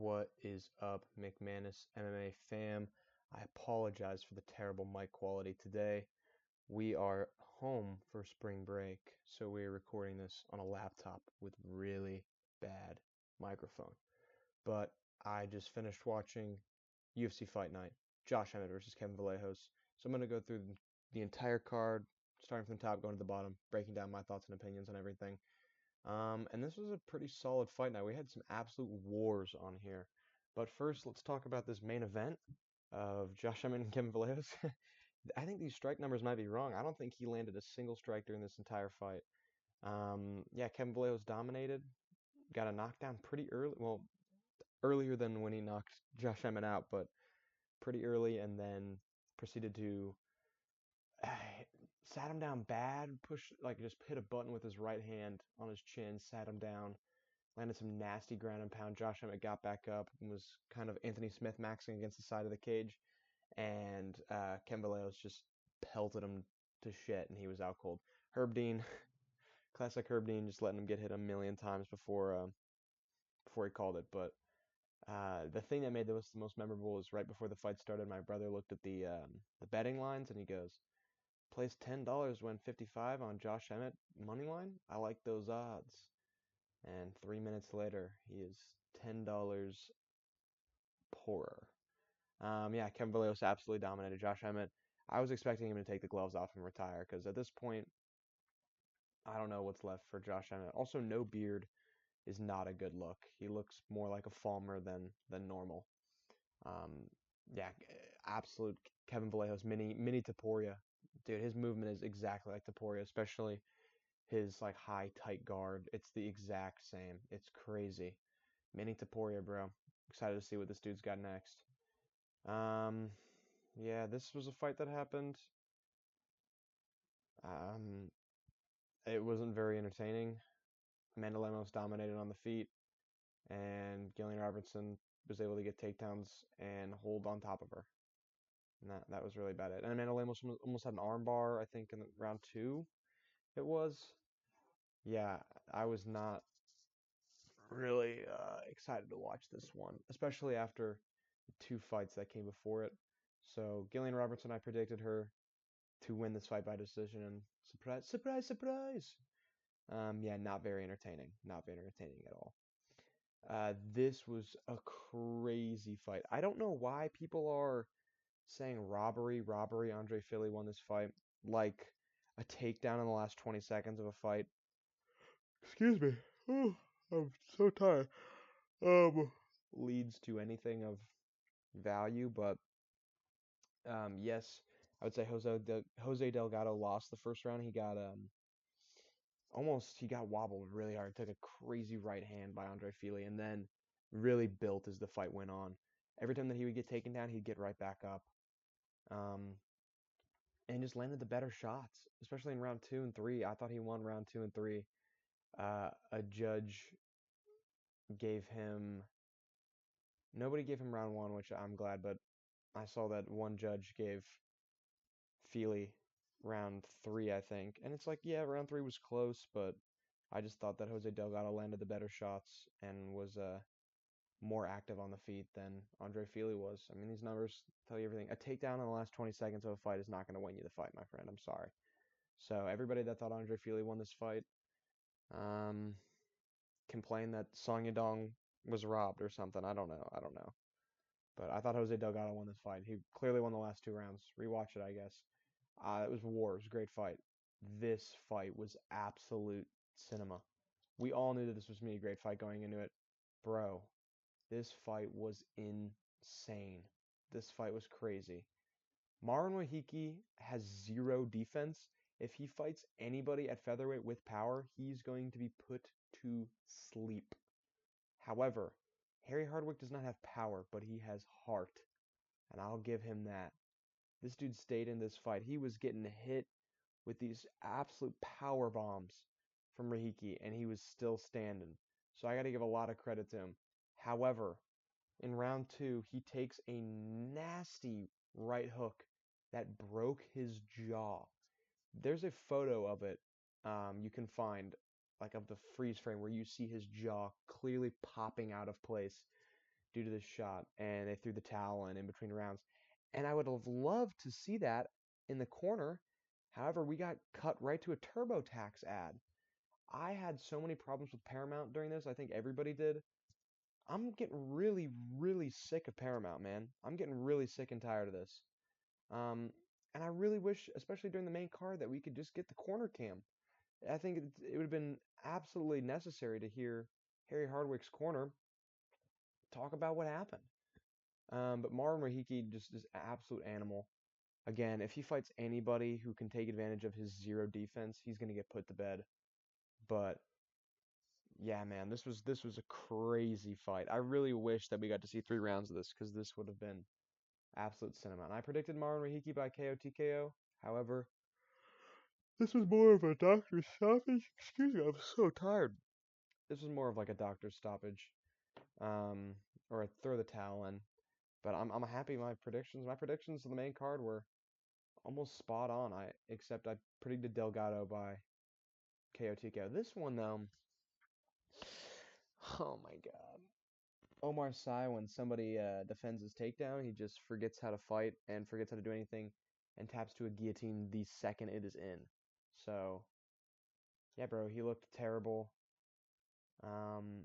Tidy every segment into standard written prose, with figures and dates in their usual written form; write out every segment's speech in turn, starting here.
What is up, McManus MMA fam? I apologize for the terrible mic quality today. We are home for spring break, so we're recording this on a laptop with really bad microphone. But I just finished watching UFC Fight Night, Josh Emmett versus Kevin Vallejos. So I'm going to go through the entire card, starting from the top, going to the bottom, breaking down my thoughts and opinions on everything. And this was a pretty solid fight night. We had some absolute wars on here. But first, let's talk about this main event of Josh Emmett and Kevin Vallejos. I think these strike numbers might be wrong. I don't think he landed a single strike during this entire fight. Yeah, Kevin Vallejos dominated, got a knockdown pretty early. Well, earlier than when he knocked Josh Emmett out, but pretty early, and then proceeded to sat him down bad, just hit a button with his right hand on his chin, sat him down, landed some nasty ground and pound. Josh Emmett got back up and was kind of Anthony Smith maxing against the side of the cage, and Ken Vallejos just pelted him to shit, and he was out cold. Herb Dean, classic Herb Dean, just letting him get hit a million times before he called it. But the thing that made this the most memorable was right before the fight started. My brother looked at the betting lines, and he goes, "Place $10, win 55 on Josh Emmett money line. I like those odds." And 3 minutes later, he is $10 poorer. Yeah, Kevin Vallejos absolutely dominated Josh Emmett. I was expecting him to take the gloves off and retire because at this point, I don't know what's left for Josh Emmett. Also, no beard is not a good look. He looks more like a Falmer than normal. Um, yeah, absolute Kevin Vallejos mini Taporia. Dude, his movement is exactly like Taporia, especially his like high tight guard. It's the exact same. It's crazy. Mini Taporia, bro. Excited to see what this dude's got next. Um, yeah, this was a fight that happened. Um, it wasn't very entertaining. Amanda Lemos dominated on the feet, and Gillian Robertson was able to get takedowns and hold on top of her. And that was really about it. And Amanda Lemos almost had an armbar, I think, in round two. It was. Yeah, I was not really excited to watch this one, especially after the two fights that came before it. So Gillian Robertson, I predicted her to win this fight by decision, and surprise, surprise, surprise. Yeah, not very entertaining. Not very entertaining at all. This was a crazy fight. I don't know why people are saying robbery, robbery. Andre Fili won this fight like a takedown in the last 20 seconds of a fight. Excuse me. Oh, I'm so tired. Leads to anything of value, but yes, I would say Jose Delgado lost the first round. He got wobbled really hard. Took a crazy right hand by Andre Fili, and then really built as the fight went on. Every time that he would get taken down, he'd get right back up, um, and just landed the better shots, especially in round two and three. I thought he won round two and three. A judge gave him nobody gave him round one, which I'm glad, but I saw that one judge gave Feely round three, I think. And it's like, yeah, round three was close, but I just thought that Jose Delgado landed the better shots and was more active on the feet than Andre Feely was. I mean, these numbers tell you everything. A takedown in the last 20 seconds of a fight is not going to win you the fight, my friend. I'm sorry. So everybody that thought Andre Feely won this fight um, complained that Song Yadong was robbed or something. I don't know. I don't know. But I thought Jose Delgado won this fight. He clearly won the last two rounds. Rewatch it, I guess. It was war. It was a great fight. This fight was absolute cinema. We all knew that this was going to be a great fight going into it. Bro, this fight was insane. This fight was crazy. Marlon Wahiki has zero defense. If he fights anybody at featherweight with power, he's going to be put to sleep. However, Harry Hardwick does not have power, but he has heart. And I'll give him that. This dude stayed in this fight. He was getting hit with these absolute power bombs from Rahiki, and he was still standing. So I got to give a lot of credit to him. However, in round two, he takes a nasty right hook that broke his jaw. There's a photo of it you can find, like of the freeze frame, where you see his jaw clearly popping out of place. due to this shot, and they threw the towel in between rounds. And I would have loved to see that in the corner. However, we got cut right to a TurboTax ad. I had so many problems with Paramount during this. I think everybody did. I'm getting really, really sick of Paramount, man. I'm getting really sick and tired of this. Um, and I really wish, especially during the main card, that we could just get the corner cam. I think it would have been absolutely necessary to hear Harry Hardwick's corner talk about what happened. But Marvin Rahiki just is an absolute animal. Again, if he fights anybody who can take advantage of his zero defense, he's gonna get put to bed. But yeah, man, this was a crazy fight. I really wish that we got to see 3 rounds of this because this would have been absolute cinema. And I predicted Marvin Rahiki by KO TKO. However, this was more of a doctor's stoppage. Excuse me, I'm so tired. This was more of like a doctor's stoppage, um, or a throw the towel in. But I'm happy with my predictions. My predictions on the main card were almost spot on. Except I predicted Delgado by KO TKO. This one though, oh my God. Omar Sy, when somebody defends his takedown, he just forgets how to fight and forgets how to do anything and taps to a guillotine the second it is in. So, yeah, bro, he looked terrible. Um,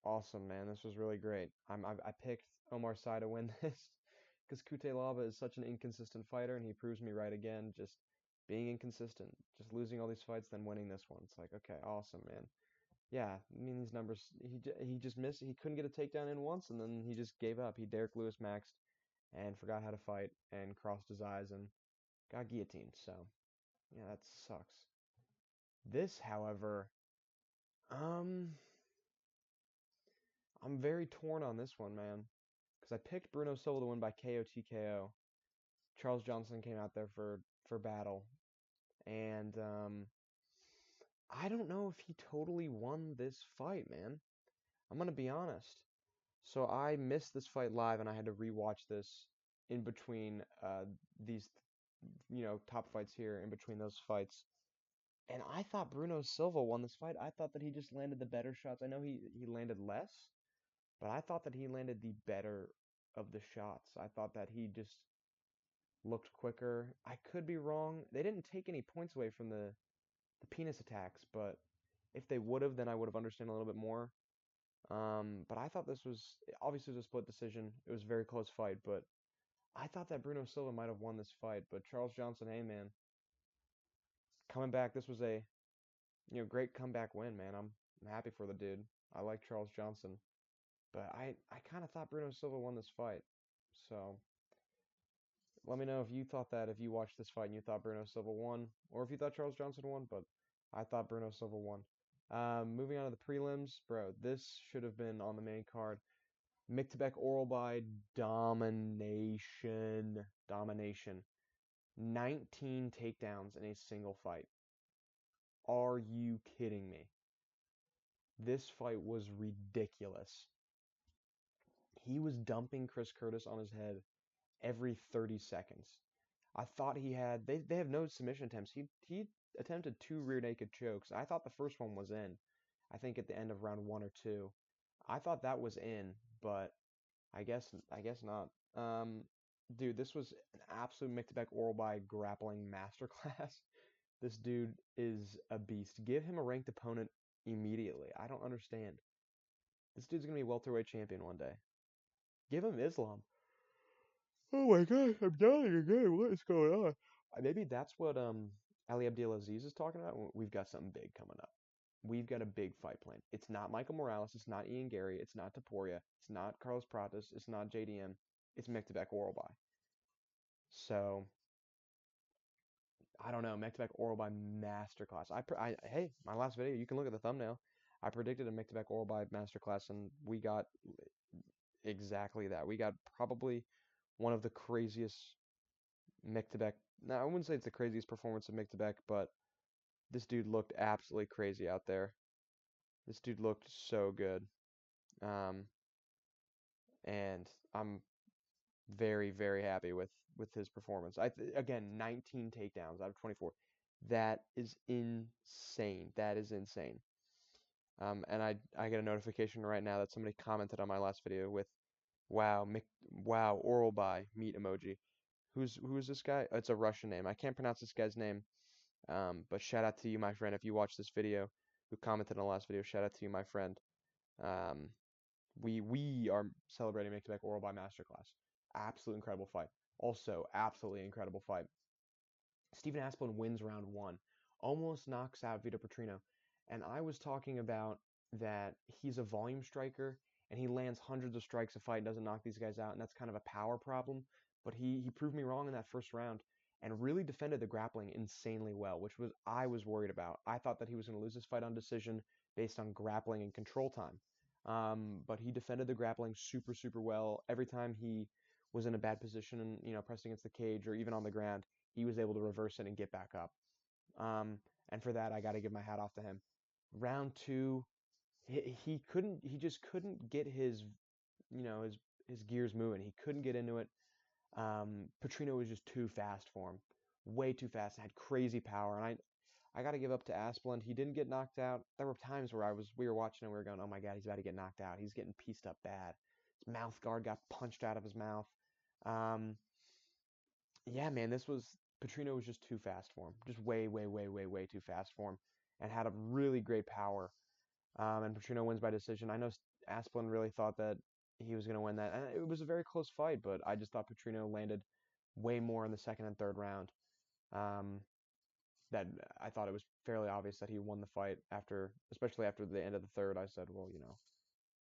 awesome, man. This was really great. I picked Omar Sy to win this because Kutelaba is such an inconsistent fighter, and he proves me right again. Just being inconsistent, just losing all these fights, then winning this one. It's like, okay, awesome, man. Yeah, I mean these numbers. He just missed. He couldn't get a takedown in once, and then he just gave up. He Derek Lewis maxed and forgot how to fight and crossed his eyes and got guillotined. So yeah, that sucks. This, however, um, I'm very torn on this one, man, because I picked Bruno Silva to win by KO TKO. Charles Johnson came out there for battle, and I don't know if he totally won this fight, man. I'm gonna be honest. So I missed this fight live, and I had to rewatch this in between these, top fights here, in between those fights. And I thought Bruno Silva won this fight. I thought that he just landed the better shots. I know he landed less, but I thought that he landed the better of the shots. I thought that he just looked quicker. I could be wrong. They didn't take any points away from the penis attacks, but if they would have, then I would have understood a little bit more. But I thought this was obviously it was a split decision. It was a very close fight, but I thought that Bruno Silva might have won this fight. But Charles Johnson, hey man, coming back. This was a great comeback win, man. I'm happy for the dude. I like Charles Johnson, but I kind of thought Bruno Silva won this fight. So let me know if you thought that if you watched this fight and you thought Bruno Silva won, or if you thought Charles Johnson won. But I thought Bruno Silva won. Moving on to the prelims, bro. This should have been on the main card. Mictebek Orlobai domination. Domination. 19 takedowns in a single fight. Are you kidding me? This fight was ridiculous. He was dumping Chris Curtis on his head every 30 seconds. I thought they have no submission attempts. He attempted 2 rear naked chokes. I thought the first one was in. I think at the end of round 1 or 2. I thought that was in, but I guess not. Dude, this was an absolute Mictebek Orlobai grappling masterclass. This dude is a beast. Give him a ranked opponent immediately. I don't understand. This dude's gonna be welterweight champion one day. Give him Islam. Oh my gosh, I'm dying again. What is going on? Maybe that's what Ali Abdelaziz is talking about. We've got something big coming up. We've got a big fight plan. It's not Michael Morales. It's not Ian Gary. It's not Taporia. It's not Carlos Pratas. It's not JDM. It's Mektabek Orolbai. So I don't know. Mektabek Orolbai masterclass. Hey, my last video. You can look at the thumbnail. I predicted a Mektabek Orolbai masterclass, and we got exactly that. We got probably one of the craziest Mektabek. Now I wouldn't say it's the craziest performance of Mektabek, but this dude looked absolutely crazy out there. This dude looked so good. Um, and I'm very, very happy with his performance. Again, 19 takedowns out of 24. That is insane. That is insane. And I get a notification right now that somebody commented on my last video with wow, Orlobai meat emoji. Who's this guy? It's a Russian name. I can't pronounce this guy's name. But shout out to you, my friend, if you watch this video, who commented on the last video. Shout out to you, my friend. Um, we are celebrating Make Quebec Orlobai Masterclass. Absolute incredible fight. Also, absolutely incredible fight. Stephen Aspin wins round one, almost knocks out Vito Petrino. And I was talking about that he's a volume striker and he lands hundreds of strikes a fight and doesn't knock these guys out, and that's kind of a power problem. But he proved me wrong in that first round and really defended the grappling insanely well, which was I was worried about. I thought that he was going to lose this fight on decision based on grappling and control time. But he defended the grappling super, super well. Every time he was in a bad position and, pressed against the cage or even on the ground, he was able to reverse it and get back up. And for that, I got to give my hat off to him. Round two, he just couldn't get his gears moving. He couldn't get into it. Petrino was just too fast for him, way too fast. Had crazy power, and I got to give up to Asplund. He didn't get knocked out. There were times where we were watching and we were going, oh my God, he's about to get knocked out. He's getting pieced up bad. His mouth guard got punched out of his mouth. Um, yeah, man, Petrino was just too fast for him. Just way, way, way, way, way too fast for him, and had a really great power. And Petrino wins by decision. I know Asplund really thought that he was going to win that, and it was a very close fight, but I just thought Petrino landed way more in the second and third round. Um, that I thought it was fairly obvious that he won the fight especially after the end of the third. I said, well,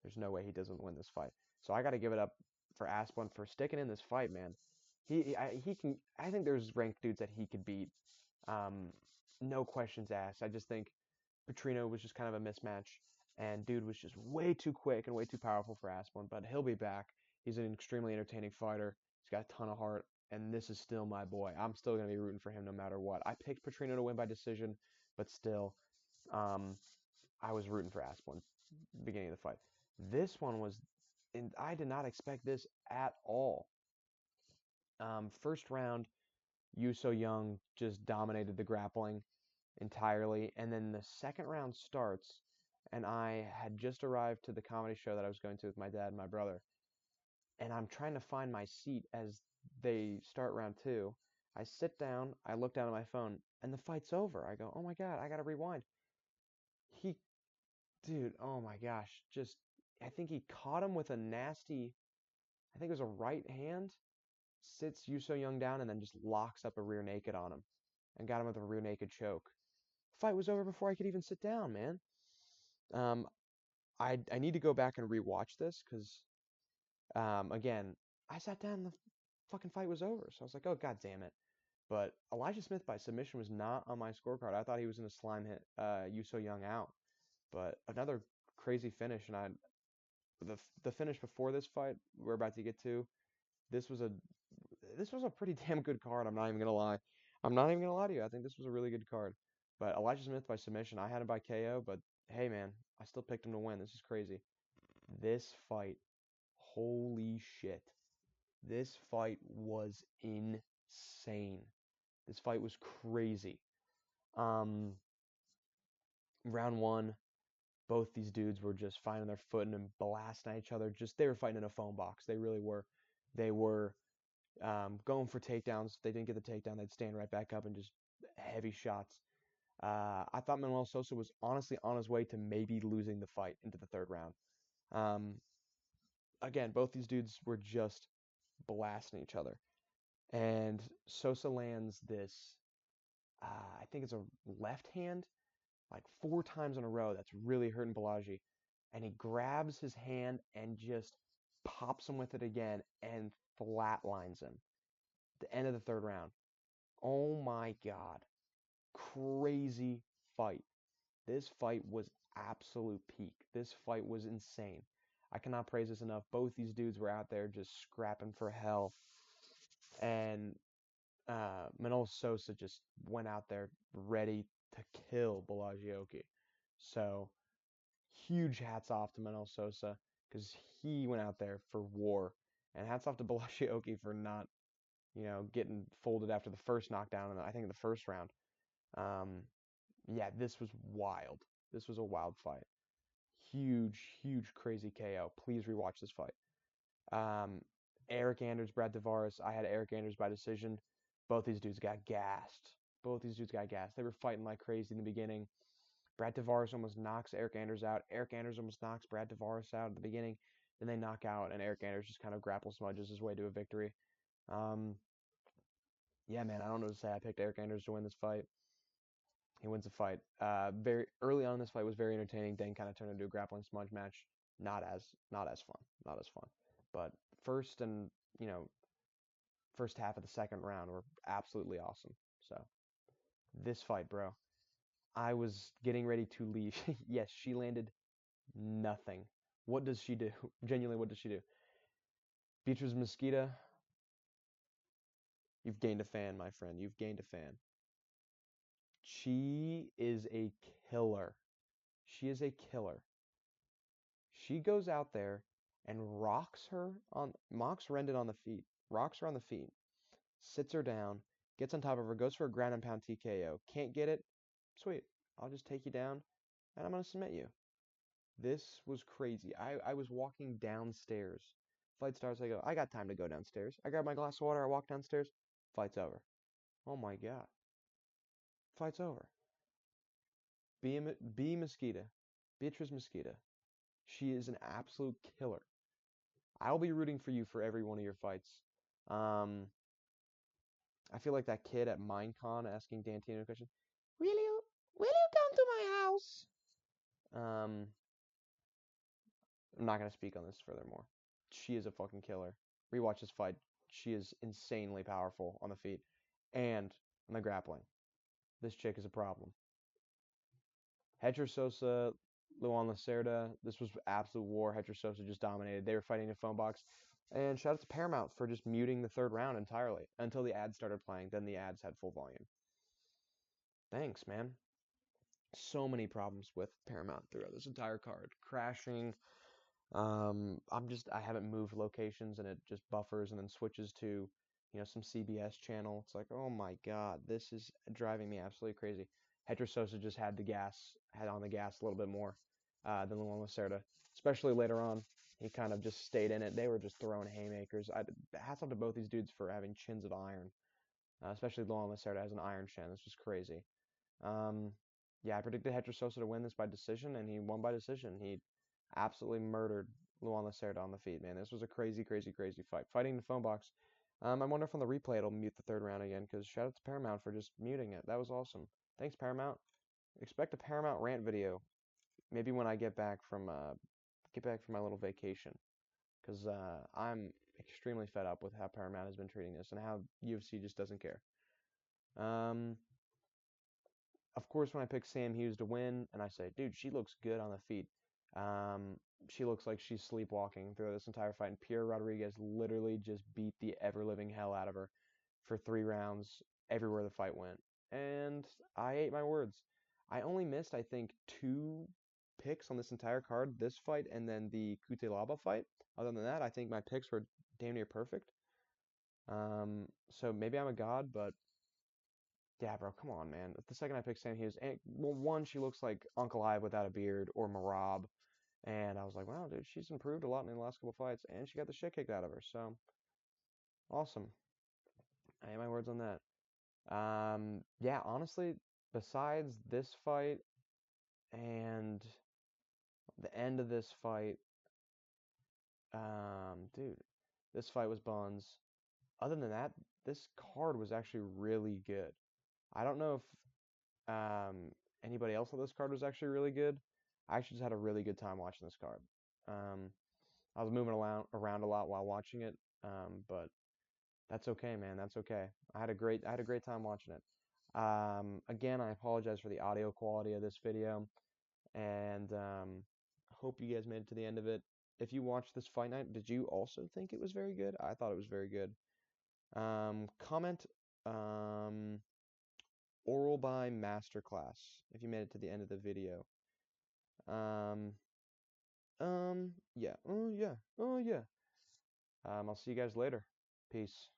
there's no way he doesn't win this fight. So I got to give it up for Asplund for sticking in this fight, man. He can. I think there's ranked dudes that he could beat. Um, no questions asked. I just think Petrino was just kind of a mismatch, and dude was just way too quick and way too powerful for Asplund. But he'll be back. He's an extremely entertaining fighter. He's got a ton of heart, and this is still my boy. I'm still gonna be rooting for him no matter what. I picked Petrino to win by decision, but still, um, I was rooting for Asplund beginning of the fight. This one was, and I did not expect this at all. First round, Yu So Young just dominated the grappling entirely, and then the second round starts, and I had just arrived to the comedy show that I was going to with my dad and my brother, and I'm trying to find my seat as they start round two. I sit down, I look down at my phone, and the fight's over. I go, oh my God, I gotta rewind. He Dude, oh my gosh, I think he caught him with a nasty, I think it was a right hand, sits Yuso Young down, and then just locks up a rear naked on him, and got him with a rear naked choke. Fight was over before I could even sit down, man. Um, I need to go back and rewatch this because, again, I sat down and the fucking fight was over. So I was like, oh God damn it. But Elijah Smith by submission was not on my scorecard. I thought he was going to slime hit Yuso Young out. But another crazy finish, and the finish before this fight we're about to get to, this was a this was a pretty damn good card. I'm not even gonna lie. I'm not even gonna lie to you. I think this was a really good card. But Elijah Smith by submission. I had him by KO, but hey man, I still picked him to win. This is crazy. This fight, holy shit. This fight was insane. This fight was crazy. Um, round one, both these dudes were just finding their footing and blasting at each other. They were fighting in a phone box. They really were. They were going for takedowns. If they didn't get the takedown, they'd stand right back up and just heavy shots. I thought Manuel Sosa was honestly on his way to maybe losing the fight into the third round. Um, Again, both these dudes were just blasting each other. And Sosa lands this, I think it's a left hand, like 4 times in a row. That's really hurting Balaji. And he grabs his hand and just pops him with it again and flatlines him. The end of the third round. Oh my God. Crazy fight. This fight was absolute peak. This fight was insane. I cannot praise this enough. Both these dudes were out there just scrapping for hell. And Manolo Sosa just went out there ready to kill Balaji. So huge hats off to Manolo Sosa because he went out there for war. And hats off to Balaji for not, getting folded after the first knockdown, I think in the first round. Um, yeah, this was wild. This was a wild fight. huge, huge, crazy KO. Please rewatch this fight. Um, Eric Anders, Brad Tavares. I had Eric Anders by decision. Both these dudes got gassed. Both these dudes got gassed. They were fighting like crazy in the beginning. Brad Tavares almost knocks Eric Anders out. Eric Anders almost knocks Brad Tavares out at the beginning. Then they knock out, and Eric Anders just kind of grapple smudges his way to a victory. Um, yeah, man, I don't know what to say. I picked Eric Anders to win this fight. He wins the fight. Very early on, this fight was very entertaining. Then kind of turned into a grappling smudge match. Not as fun. Not as fun. But first and first half of the second round were absolutely awesome. So this fight, bro, I was getting ready to leave. Yes, she landed nothing. What does she do? Genuinely, what does she do? Beatriz Mosqueda, you've gained a fan, my friend. You've gained a fan. She is a killer. She is a killer. She goes out there and mocks Rendon on the feet, rocks her on the feet, sits her down, gets on top of her, goes for a ground and pound TKO. Can't get it? Sweet. I'll just take you down and I'm going to submit you. This was crazy. I was walking downstairs. Fight starts. I go, I got time to go downstairs. I grab my glass of water. I walk downstairs. Fight's over. Oh my God. Fight's over. B. Mosqueda. Beatriz Mosqueda. She is an absolute killer. I'll be rooting for you for every one of your fights. Um, I feel like that kid at Minecon asking Dantino a question. Will you come to my house? I'm not gonna speak on this furthermore. She is a fucking killer. Rewatch this fight. She is insanely powerful on the feet and on the grappling. This chick is a problem. Hedger Sosa, Luan Lacerda. This was absolute war. Hedger Sosa just dominated. They were fighting in a phone box. And shout out to Paramount for just muting the third round entirely until the ads started playing. Then the ads had full volume. Thanks, man. So many problems with Paramount throughout this entire card. Crashing. I haven't moved locations and it just buffers and then switches to, some CBS channel. It's like, oh my God, this is driving me absolutely crazy. Hedger Sosa just had on the gas a little bit more than Luan Lacerda, especially later on. He kind of just stayed in it. They were just throwing haymakers. Hats off to both these dudes for having chins of iron, especially Luan Lacerda has an iron chin. It's just crazy. Yeah, I predicted Hedger Sosa to win this by decision, and he won by decision. He absolutely murdered Luan Lacerda on the feet, man. This was a crazy, crazy, crazy fight. Fighting the phone box. I wonder if on the replay it'll mute the third round again, because shout out to Paramount for just muting it. That was awesome. Thanks, Paramount. Expect a Paramount rant video, maybe when I get back from my little vacation, because I'm extremely fed up with how Paramount has been treating this and how UFC just doesn't care. Of course, when I pick Sam Hughes to win, and I say, dude, she looks good on the feet. She looks like she's sleepwalking through this entire fight. And Pierre Rodriguez literally just beat the ever-living hell out of her for 3 rounds everywhere the fight went. And I ate my words. I only missed, I think, 2 picks on this entire card, this fight and then the Cutelaba fight. Other than that, I think my picks were damn near perfect. So maybe I'm a god, but yeah, bro, come on, man. The second I picked Sam Hughes, well, one, she looks like Uncle Ive without a beard or Marab. And I was like, wow, dude, she's improved a lot in the last couple fights, and she got the shit kicked out of her. So, awesome. I have my words on that. Yeah, honestly, besides this fight and the end of this fight, dude, this fight was buns. Other than that, this card was actually really good. I don't know if anybody else on this card was actually really good. I actually just had a really good time watching this card. I was moving around a lot while watching it, but that's okay, man. That's okay. I had a great time watching it. Again, I apologize for the audio quality of this video, and hope you guys made it to the end of it. If you watched this fight night, did you also think it was very good? I thought it was very good. Comment Orlobai masterclass if you made it to the end of the video. Yeah. Oh, yeah. Oh, yeah. I'll see you guys later. Peace.